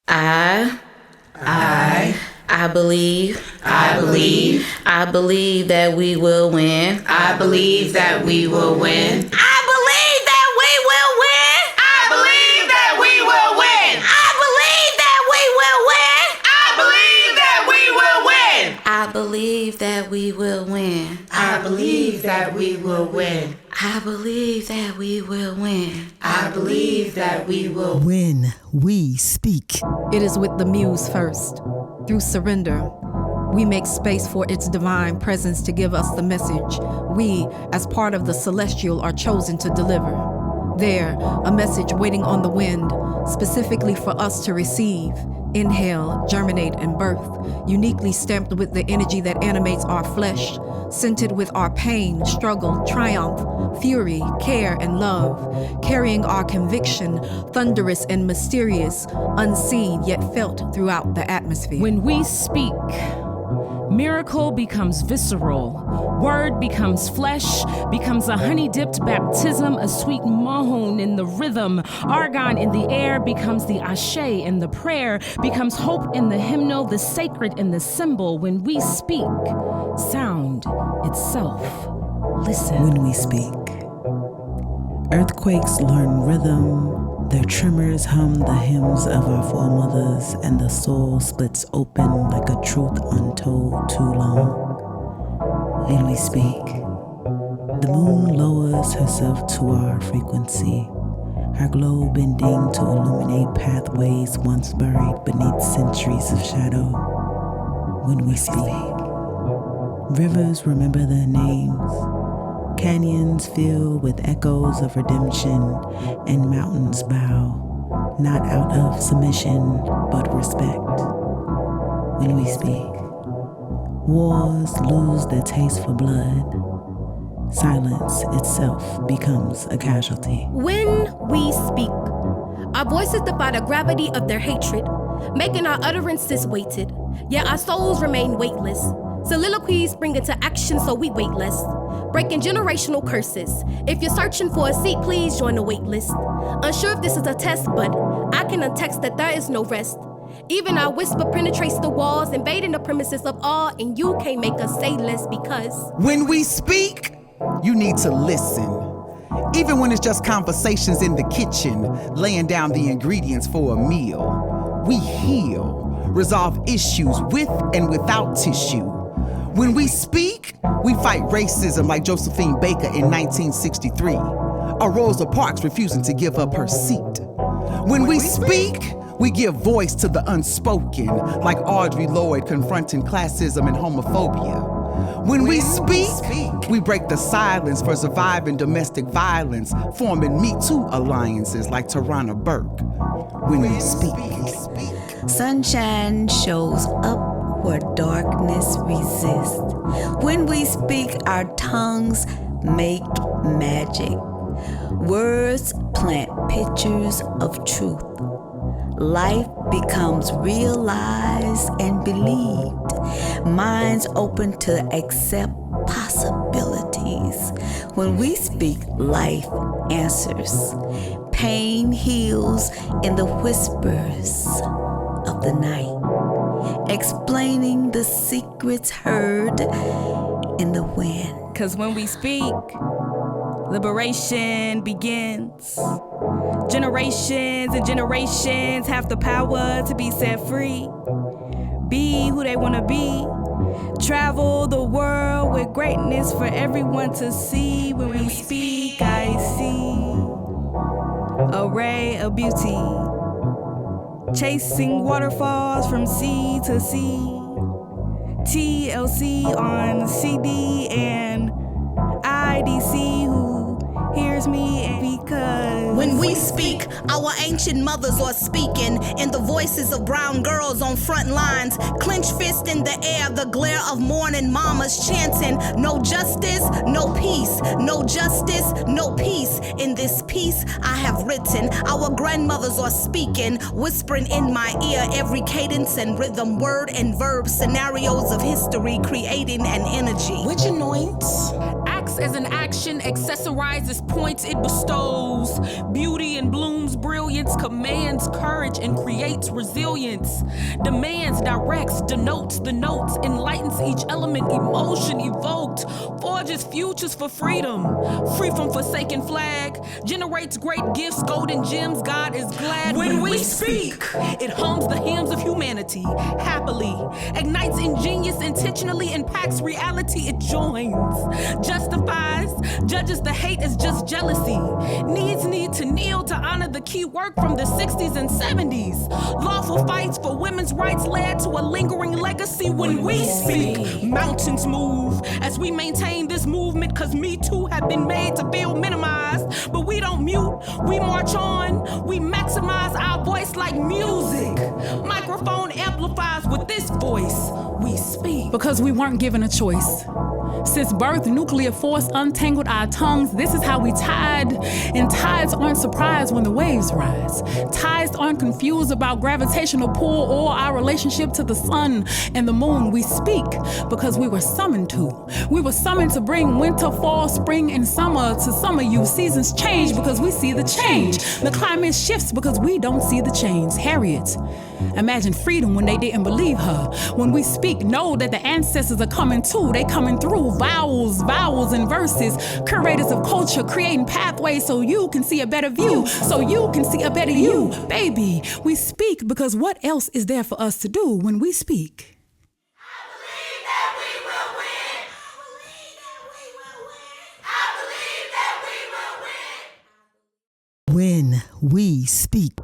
I believe that we will win. I believe that we will win. I believe that we will win. I believe that we will win. I believe that we will win. I believe that we will win. I believe that we will win. I believe that we will win. I believe that we will win. I believe that we will. When we speak, it is with the muse first. Through surrender, we make space for its divine presence to give us the message we, as part of the celestial, are chosen to deliver. There, a message waiting on the wind, specifically for us to receive. Inhale, germinate, and birth, uniquely stamped with the energy that animates our flesh, scented with our pain, struggle, triumph, fury, care, and love, carrying our conviction, thunderous and mysterious, unseen yet felt throughout the atmosphere. When we speak, miracle becomes visceral. Word becomes flesh, becomes a honey-dipped baptism, a sweet moan in the rhythm. Argon in the air becomes the ashe in the prayer, becomes hope in the hymnal, the sacred in the symbol. When we speak, sound itself. Listen. when we speak. Earthquakes learn rhythm, their tremors hum the hymns of our foremothers, and the soul splits open like a truth untold too long. When we speak, the moon lowers herself to our frequency, her glow bending to illuminate pathways once buried beneath centuries of shadow. When we speak, rivers remember their names, canyons fill with echoes of redemption, and mountains bow, not out of submission, but respect. When we speak, wars lose their taste for blood. Silence itself becomes a casualty. When we speak, our voices defy the gravity of their hatred, making our utterances weighted, yet our souls remain weightless. Soliloquies spring into action, so we wait less, breaking generational curses. If you're searching for a seat, please join the wait list. Unsure if this is a test, but I can attest that there is no rest. Even our whisper penetrates the walls, invading the premises of all, and you can't make us say less because when we speak, you need to listen. Even when it's just conversations in the kitchen, laying down the ingredients for a meal. We heal, resolve issues with and without tissue. When we speak, we fight racism like Josephine Baker in 1963, or Rosa Parks refusing to give up her seat. When we speak, we give voice to the unspoken, like Audre Lorde confronting classism and homophobia. When we speak, we break the silence for surviving domestic violence, forming Me Too alliances like Tarana Burke. When we speak. Sunshine shows up where darkness resists. When we speak, our tongues make magic. Words plant pictures of truth. Life becomes realized and believed. Minds open to accept possibilities. When we speak, life answers. Pain heals in the whispers of the night, explaining the secrets heard in the wind. 'Cause when we speak, liberation begins. Generations and generations have the power to be set free. Be who they want to be. Travel the world with greatness for everyone to see. When we speak, I see a ray of beauty, chasing waterfalls from sea to sea. TLC on CD and IDC, who hears me because when we speak, our ancient mothers are speaking in the voices of brown girls on front lines, clenched fist in the air, the glare of morning mamas chanting, no justice, no peace, no justice, no peace. In this piece I have written, our grandmothers are speaking, whispering in my ear every cadence and rhythm, word and verb, scenarios of history, creating an energy which anoints, acts grows as an action accessorizes points it bestows. Beauty and blooms brilliance, commands courage and creates resilience. Demands, directs, denotes the notes, enlightens each element, emotion evoked. Forges futures for freedom, free from forsaken flag. Generates great gifts, golden gems, God is glad. When we speak, it hums the hymns of humanity, happily. Ignites ingenious, intentionally impacts reality, it joins. Justifies, judges the hate as just jealousy. Needs need to kneel to honor the key work from the 60s and 70s. Lawful fights for women's rights led to a lingering legacy. When we speak, mountains move as we maintain this movement, cause Me Too have been made to feel minimized. But we don't mute, we march on, we maximize our voice like music. Microphone amplifies with this voice, we speak. Because we weren't given a choice. Since birth, nuclear force untangled our tongues. This is how we tied. And tides aren't surprised when the waves rise. Tides aren't confused about gravitational pull or our relationship to the sun and the moon. We speak because we were summoned to. We were summoned to bring winter, fall, spring, and summer to summer you. Seasons change because we see the change. The climate shifts because we don't see the change. Harriet imagine freedom when they didn't believe her. When we speak, know that the ancestors are coming too. They coming through. Vowels and verses. Curators of culture creating pathways so you can see a better view. So you can see a better you. Baby, we speak because what else is there for us to do when we speak? When we speak.